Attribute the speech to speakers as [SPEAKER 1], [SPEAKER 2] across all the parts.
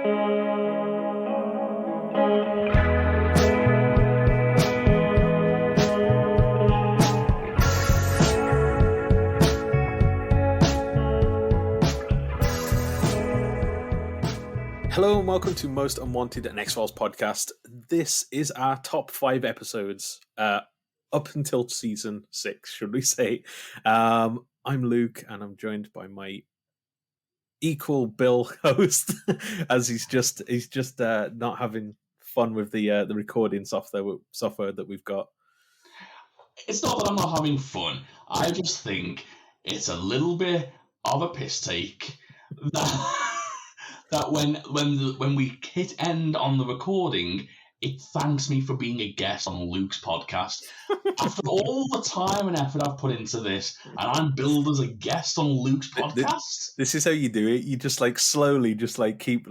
[SPEAKER 1] Hello and welcome to Most Unwanted, an X-Files podcast. This is our top 5 episodes up until season 6, should we say. I'm Luke and I'm joined by my equal Bill host as he's just not having fun with the recording software that we've got.
[SPEAKER 2] It's not that I'm not having fun. I just think it's a little bit of a piss take that when we hit end on the recording, it thanks me for being a guest on Luke's podcast. After all the time and effort I've put into this, and I'm billed as a guest on Luke's podcast.
[SPEAKER 1] This is how you do it. You just slowly keep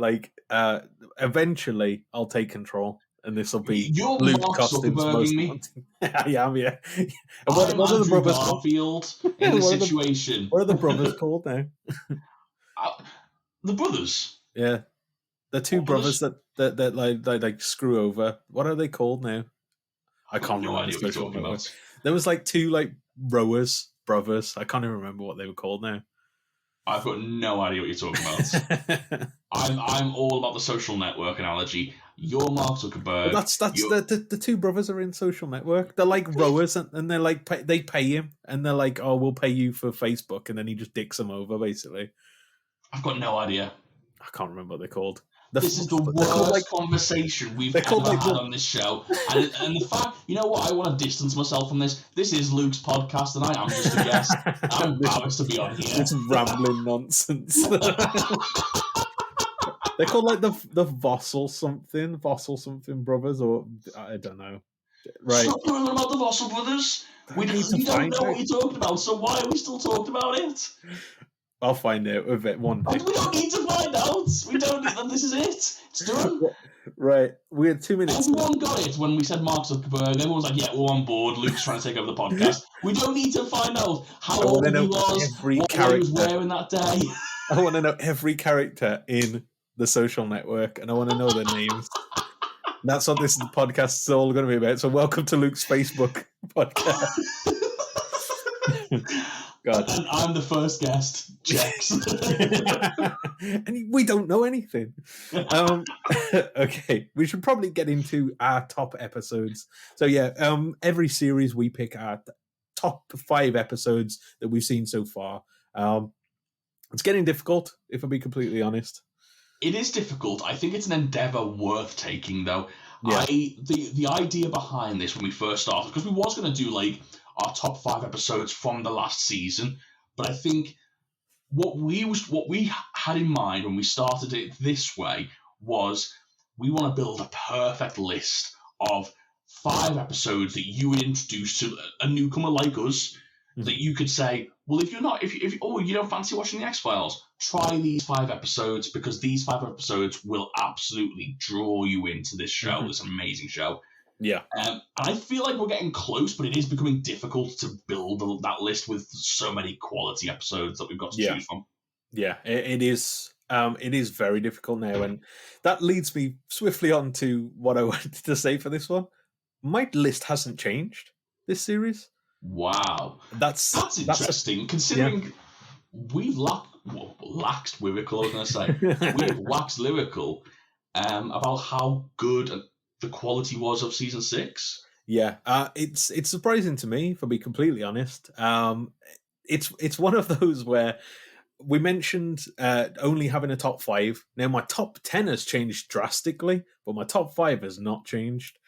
[SPEAKER 1] eventually I'll take control. And this will be
[SPEAKER 2] You're
[SPEAKER 1] Luke
[SPEAKER 2] Mark
[SPEAKER 1] Costin's most
[SPEAKER 2] me.
[SPEAKER 1] wanted. I am, yeah.
[SPEAKER 2] What are the brothers Garfield in this situation?
[SPEAKER 1] What are the brothers called now?
[SPEAKER 2] The brothers.
[SPEAKER 1] Yeah, the two brothers that like screw over. What are they called now? I can't remember.
[SPEAKER 2] Idea what you're talking about.
[SPEAKER 1] There was two rowers brothers. I can't even remember what they were called now.
[SPEAKER 2] I've got no idea what you're talking about. I'm all about the Social Network analogy. You're Mark Zuckerberg.
[SPEAKER 1] Well, that's the two brothers are in Social Network. They're like rowers, and they're like they pay him, and they're like, "Oh, we'll pay you for Facebook," and then he just dicks them over, basically.
[SPEAKER 2] I've got no idea.
[SPEAKER 1] I can't remember what they're called.
[SPEAKER 2] This is the worst conversation we've ever had on this show. And the fact, you know what, I want to distance myself from this. This is Luke's podcast, and I am just a guest. I'm embarrassed to be on here.
[SPEAKER 1] It's rambling nonsense. They're called the Vossel something brothers, or I don't know. Right.
[SPEAKER 2] Stop talking about the Vossel brothers. We don't know what you're talking about, so why are we still talking about it?
[SPEAKER 1] I'll find out with it one day.
[SPEAKER 2] We don't need to find out. We don't need, this is it. It's done.
[SPEAKER 1] Right. We had 2 minutes.
[SPEAKER 2] Everyone got it when we said Mark Zuckerberg. Everyone was like, yeah, we're on board. Luke's trying to take over the podcast. We don't need to find out how old he was, what he was wearing that day.
[SPEAKER 1] I want to know every character in the Social Network, and I want to know their names. That's what this podcast is all going to be about. So welcome to Luke's Facebook podcast. God.
[SPEAKER 2] And I'm the first guest. Checks.
[SPEAKER 1] And we don't know anything. Okay, we should probably get into our top episodes. So yeah, every series we pick our top 5 episodes that we've seen so far. It's getting difficult, if I'll be completely honest.
[SPEAKER 2] It is difficult. I think it's an endeavour worth taking, though.
[SPEAKER 1] Yeah.
[SPEAKER 2] The idea behind this when we first started, because we was going to do our top 5 episodes from the last season, but I think what we had in mind when we started it this way was we want to build a perfect list of 5 episodes that you would introduce to a newcomer like us, that you could say, well, if you don't fancy watching the X-Files, try these 5 episodes, because these 5 episodes will absolutely draw you into this show, this amazing show.
[SPEAKER 1] Yeah.
[SPEAKER 2] And I feel like we're getting close, but it is becoming difficult to build that list with so many quality episodes that we've got to choose from.
[SPEAKER 1] Yeah, it is. It is very difficult now, and that leads me swiftly on to what I wanted to say for this one. My list hasn't changed this series.
[SPEAKER 2] Wow, that's interesting. Considering we've waxed lyrical. I was going to say we've waxed lyrical about how good the quality was of season 6.
[SPEAKER 1] Yeah, it's surprising to me, if I'll be completely honest. It's one of those where we mentioned only having a top 5. Now my top 10 has changed drastically, but my top 5 has not changed.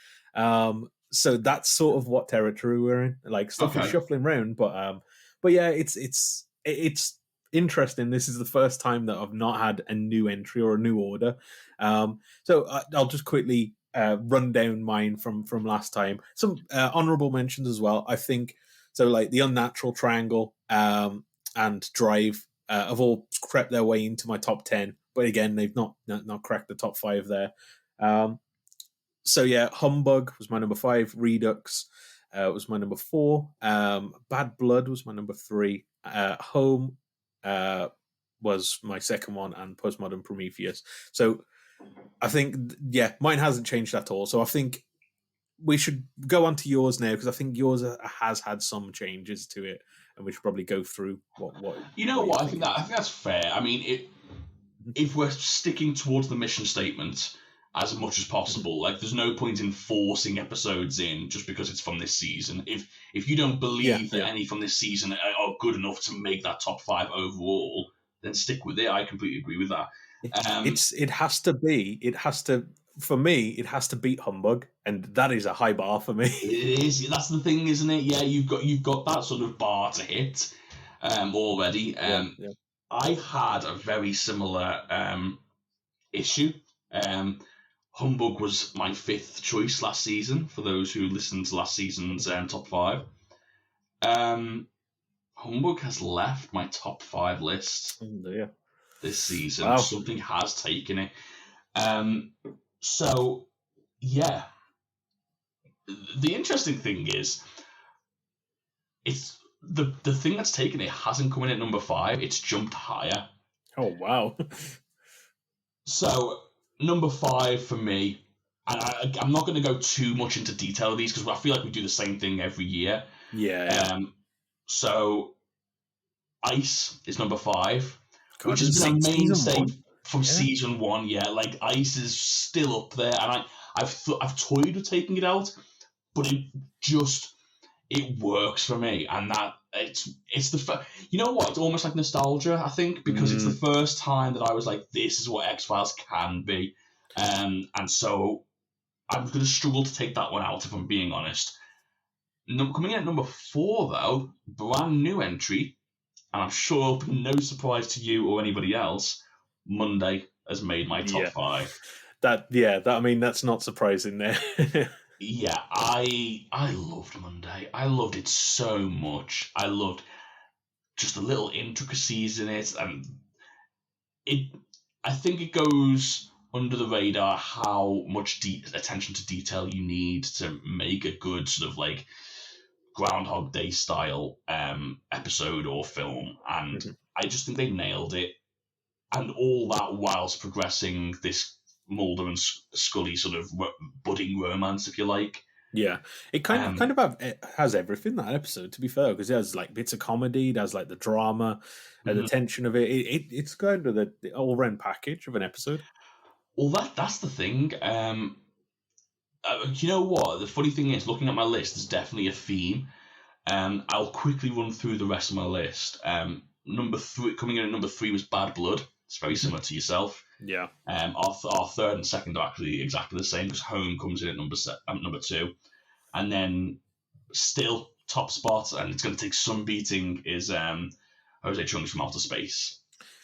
[SPEAKER 1] So that's sort of what territory we're in. Like stuff is shuffling around, but yeah, it's interesting. This is the first time that I've not had a new entry or a new order. So I'll just quickly run down mine from last time. Some honorable mentions as well, I think. So like the Unnatural Triangle and Drive have all crept their way into my top 10, but again, they've not cracked the top 5 there. So yeah, Humbug was my number 5. Redux was my number 4. Bad Blood was my number 3. Home was my second one, and Postmodern Prometheus. So I think, yeah, mine hasn't changed at all. So I think we should go on to yours now, because I think yours has had some changes to it, and we should probably go through what
[SPEAKER 2] You know
[SPEAKER 1] what you're
[SPEAKER 2] what? I think
[SPEAKER 1] thinking.
[SPEAKER 2] that's fair. I mean, if we're sticking towards the mission statement as much as possible, like there's no point in forcing episodes in just because it's from this season. If you don't believe that any from this season are good enough to make that top 5 overall, then stick with it. I completely agree with that.
[SPEAKER 1] For me, it has to beat Humbug, and that is a high bar for me.
[SPEAKER 2] It is. That's the thing, isn't it? Yeah, you've got that sort of bar to hit already. I had a very similar issue. Humbug was my 5th choice last season, for those who listened to last season's top 5. Humbug has left my top 5 list this season. Wow. Something has taken it. So, yeah. The interesting thing is, it's the thing that's taken it hasn't come in at number 5. It's jumped higher.
[SPEAKER 1] Oh, wow.
[SPEAKER 2] So, number 5 for me, and I'm not going to go too much into detail of these because I feel like we do the same thing every year.
[SPEAKER 1] Yeah.
[SPEAKER 2] So, Ice is number 5, which has been a mainstay from season 1. Yeah, like Ice is still up there, and I've toyed with taking it out, but it works for me, and that it's you know what? It's almost like nostalgia, I think, because it's the first time that I was like, this is what X-Files can be, and so I'm going to struggle to take that one out if I'm being honest. Coming in at number 4 though, brand new entry, and I'm sure it'll be no surprise to you or anybody else, Monday has made my top 5.
[SPEAKER 1] I mean, that's not surprising there.
[SPEAKER 2] Yeah, I loved Monday. I loved it so much. I loved just the little intricacies in it, and I think it goes under the radar how much attention to detail you need to make a good sort of like Groundhog Day style episode or film, and I just think they nailed it, and all that whilst progressing this Mulder and Scully sort of budding romance, if you like.
[SPEAKER 1] Yeah, it kind of it has everything, that episode, to be fair, because it has like bits of comedy, it has like the drama and the tension of it. It's kind of the all-round package of an episode.
[SPEAKER 2] Well, that's the thing. You know what? The funny thing is, looking at my list, there's definitely a theme. I'll quickly run through the rest of my list. Number 3, coming in at number 3 was Bad Blood. It's very similar to yourself.
[SPEAKER 1] Yeah.
[SPEAKER 2] Our third and second are actually exactly the same, because Home comes in at number 2, and then still top spot, and it's going to take some beating, is Jose Chung's from Outer Space.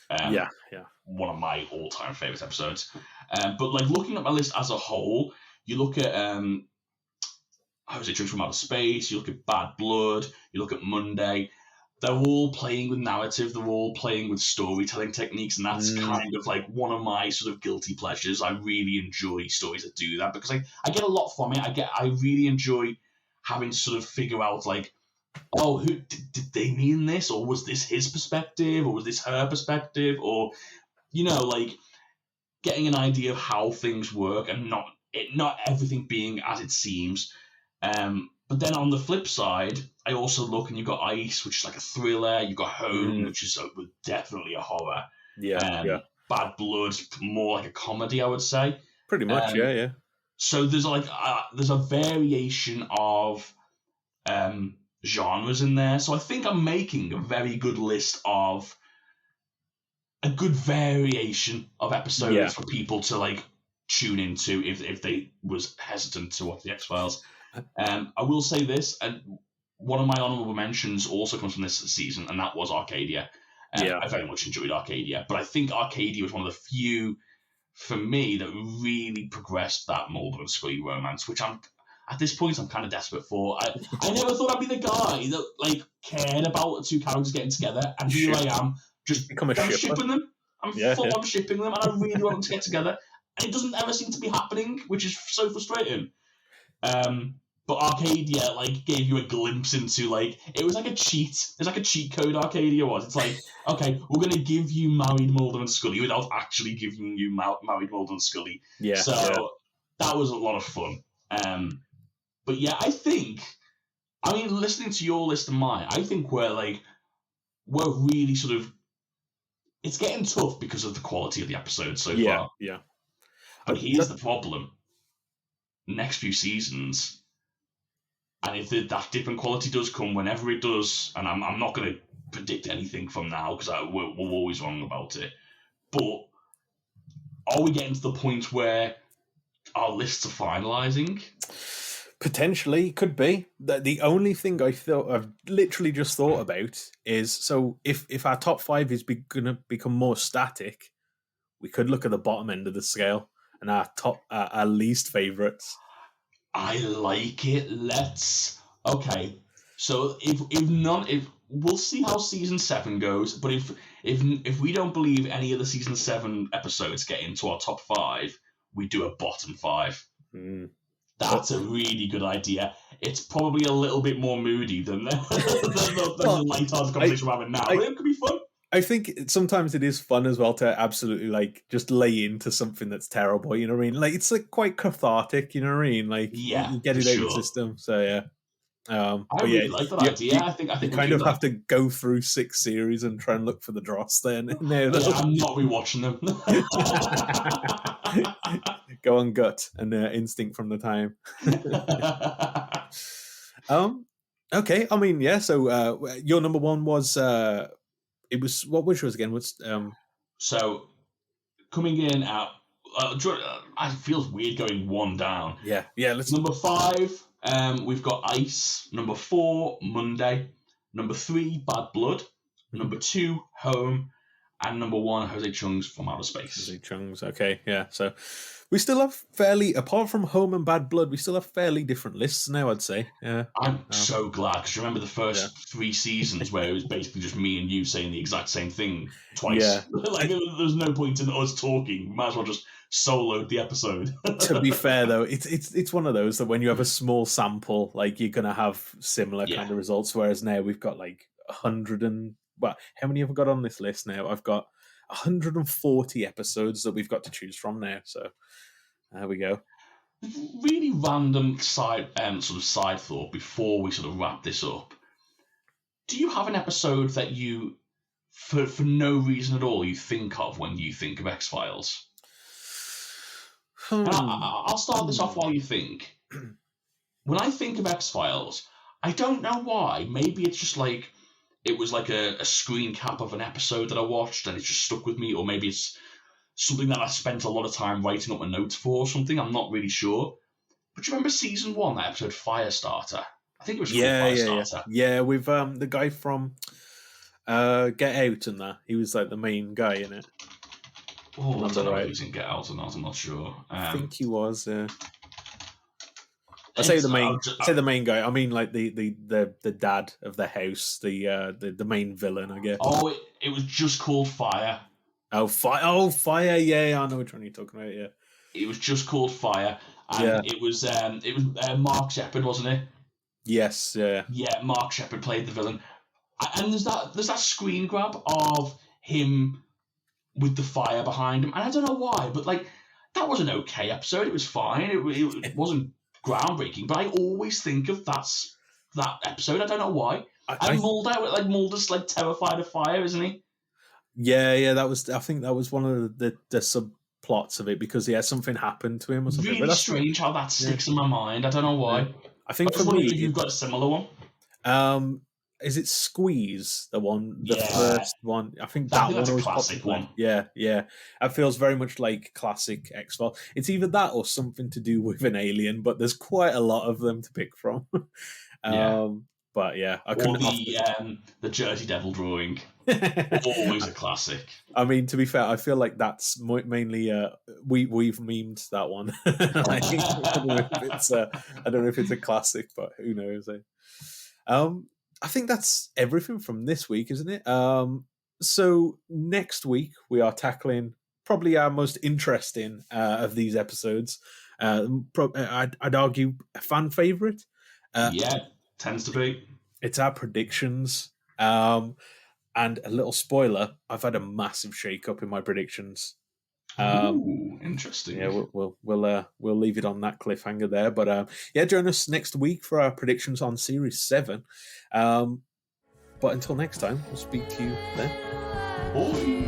[SPEAKER 2] One of my all-time favorite episodes. But like looking at my list as a whole, you look at Jose Chung from Outer Space, you look at Bad Blood, you look at Monday. They're all playing with narrative, they're all playing with storytelling techniques, and that's kind of like one of my sort of guilty pleasures. I really enjoy stories that do that, because I get a lot from it. I really enjoy having to sort of figure out, like, oh, who did they mean this, or was this his perspective, or was this her perspective, or, you know, like getting an idea of how things work, and not everything being as it seems. But then on the flip side, I also look, and you've got Ice, which is like a thriller. You've got Home, which is definitely a horror. Bad Blood, more like a comedy, I would say.
[SPEAKER 1] Pretty much, yeah.
[SPEAKER 2] So there's there's a variation of genres in there. So I think I'm making a very good list of a good variation of episodes for people to like tune into if they was hesitant to watch the X-Files. I will say this, and one of my honourable mentions also comes from this season, and that was Arcadia. I very much enjoyed Arcadia, but I think Arcadia was one of the few, for me, that really progressed that Mulder and Scully romance, which at this point I'm kind of desperate for. I never thought I'd be the guy that like cared about two characters getting together, and here I am, just shipping them. I'm full on shipping them, and I really want them to get together, and it doesn't ever seem to be happening, which is so frustrating. But Arcadia like gave you a glimpse into like it was like a cheat. It's like a cheat code. Arcadia was. It's like okay, we're gonna give you married Mulder and Scully without actually giving you married Mulder and Scully.
[SPEAKER 1] Yeah.
[SPEAKER 2] So that was a lot of fun. But yeah, I mean, listening to your list and mine, I think we're really sort of. It's getting tough because of the quality of the episodes so far.
[SPEAKER 1] Yeah.
[SPEAKER 2] But here's the problem: next few seasons. And if that different quality does come whenever it does, and I'm not going to predict anything from now because we're always wrong about it, but are we getting to the point where our lists are finalising?
[SPEAKER 1] Potentially, could be. The only thing I've literally just thought about is, so if our top 5 is going to become more static, we could look at the bottom end of the scale and our least favourites.
[SPEAKER 2] I like it. Okay. So if we'll see how season 7 goes, but if we don't believe any of the season 7 episodes get into our top 5, we do a bottom 5. That's a really good idea. It's probably a little bit more moody than the light-hearted conversation we're having now, but it could be fun.
[SPEAKER 1] I think sometimes it is fun as well to absolutely like just lay into something that's terrible. You know what I mean? Like it's like quite cathartic. You know what I mean? Like you get it out of the system. So yeah.
[SPEAKER 2] I really like that idea. I think
[SPEAKER 1] you kind of have to go through 6 series and try and look for the dross then.
[SPEAKER 2] I'm not rewatching them.
[SPEAKER 1] Go on gut and instinct from the time. Okay. I mean, yeah. So your number 1 was it was what was yours again?
[SPEAKER 2] So coming in at it feels weird going 1 down.
[SPEAKER 1] Yeah. Let's
[SPEAKER 2] number 5. We've got Ice. Number 4, Monday. Number 3, Bad Blood. Number 2, Home. And number 1, Jose Chung's From Outer Space.
[SPEAKER 1] Jose Chung's, okay, yeah. So we still have apart from Home and Bad Blood, we still have fairly different lists now, I'd say. Yeah.
[SPEAKER 2] I'm so glad, because you remember the first 3 seasons where it was basically just me and you saying the exact same thing twice. Yeah. There's no point in us talking. We might as well just soloed the episode.
[SPEAKER 1] To be fair, though, it's one of those that when you have a small sample, like you're gonna have similar kind of results. Whereas now we've got like 100 and how many have I got on this list now? I've got 140 episodes that we've got to choose from now. So there we go.
[SPEAKER 2] Really random side thought before we sort of wrap this up. Do you have an episode that you, for no reason at all, you think of when you think of X-Files? I'll start this off while you think. When I think of X-Files, I don't know why. Maybe it's just like it was like a screen cap of an episode that I watched and it just stuck with me, or maybe it's something that I spent a lot of time writing up my notes for or something. I'm not really sure. But do you remember season 1, that episode Firestarter? I think it was called Firestarter.
[SPEAKER 1] Yeah, with the guy from Get Out and that. He was like the main guy in it.
[SPEAKER 2] Oh, I don't know if he was in Get Out or not. I'm not sure.
[SPEAKER 1] I think he was. I say the main guy. I mean, like the dad of the house, the main villain, I guess.
[SPEAKER 2] Oh, it was just called Fire.
[SPEAKER 1] Oh, Fire! Yeah, I know which one you're talking about. Yeah,
[SPEAKER 2] it was just called Fire, and it was Mark Sheppard, wasn't it?
[SPEAKER 1] Yes. Yeah.
[SPEAKER 2] Yeah, Mark Sheppard played the villain, and there's that screen grab of him with the fire behind him, and I don't know why, but like that was an okay episode. It was fine. It wasn't groundbreaking, but I always think of that episode. I don't know why. Mulder's like terrified of fire, isn't he?
[SPEAKER 1] Yeah. I think that was one of the subplots of it, because something happened to him or something.
[SPEAKER 2] Really strange how that sticks in my mind. I don't know why. Yeah.
[SPEAKER 1] I think for me,
[SPEAKER 2] you've got a similar one.
[SPEAKER 1] Is it Squeeze, the first one? I think that one was a classic one. Yeah. It feels very much like classic X-Files. It's either that or something to do with an alien, but there's quite a lot of them to pick from. But yeah,
[SPEAKER 2] the Jersey Devil drawing, always a classic.
[SPEAKER 1] I mean, to be fair, I feel like that's mainly we've memed that one. I don't know if it's a classic, but who knows? I think that's everything from this week, isn't it? So next week we are tackling probably our most interesting of these episodes. I'd argue a fan favorite.
[SPEAKER 2] Yeah, tends to be.
[SPEAKER 1] It's our predictions. And a little spoiler: I've had a massive shake-up in my predictions.
[SPEAKER 2] Ooh, interesting.
[SPEAKER 1] Yeah, we'll leave it on that cliffhanger there. But yeah, join us next week for our predictions on Series 7. But until next time, we'll speak to you then.
[SPEAKER 2] Bye.